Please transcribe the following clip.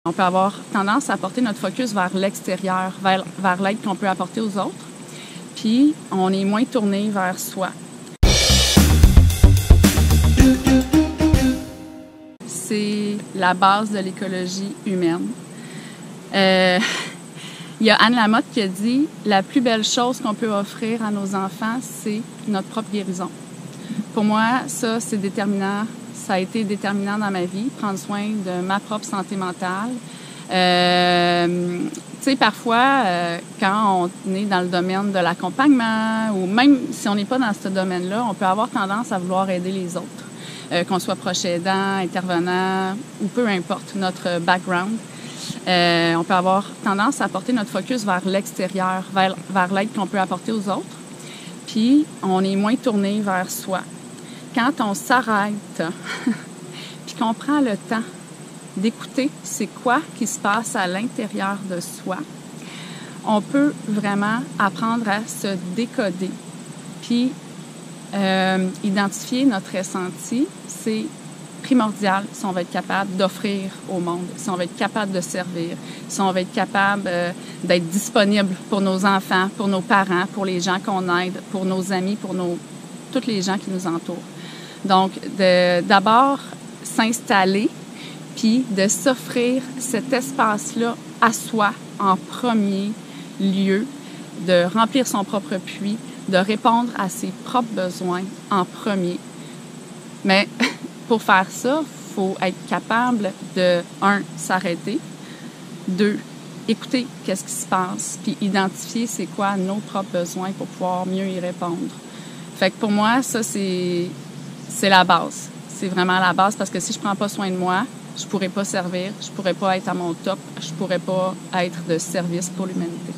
On peut avoir tendance à porter notre focus vers l'extérieur, vers l'aide qu'on peut apporter aux autres, puis on est moins tourné vers soi. C'est la base de l'écologie humaine. Il y a Anne Lamotte qui a dit « La plus belle chose qu'on peut offrir à nos enfants, c'est notre propre guérison ». Pour moi, ça, c'est déterminant. Ça a été déterminant dans ma vie, prendre soin de ma propre santé mentale. Tu sais, parfois, quand on est dans le domaine de l'accompagnement, ou même si on n'est pas dans ce domaine-là, on peut avoir tendance à vouloir aider les autres, qu'on soit proche aidant, intervenant, ou peu importe notre background. On peut avoir tendance à porter notre focus vers l'extérieur, vers l'aide qu'on peut apporter aux autres, puis on est moins tourné vers soi. Quand on s'arrête, puis qu'on prend le temps d'écouter c'est quoi qui se passe à l'intérieur de soi, on peut vraiment apprendre à se décoder. Puis identifier notre ressenti, c'est primordial si on va être capable d'offrir au monde, si on va être capable de servir, si on va être capable d'être disponible pour nos enfants, pour nos parents, pour les gens qu'on aide, pour nos amis, pour tous les gens qui nous entourent. Donc, d'abord, s'installer, puis de s'offrir cet espace-là à soi en premier lieu, de remplir son propre puits, de répondre à ses propres besoins en premier. Mais pour faire ça, il faut être capable de, 1, s'arrêter, 2, écouter qu'est-ce qui se passe, puis identifier c'est quoi nos propres besoins pour pouvoir mieux y répondre. Fait que pour moi, ça, c'est la base. C'est vraiment la base parce que si je prends pas soin de moi, je pourrais pas servir, je pourrais pas être à mon top, je pourrais pas être de service pour l'humanité.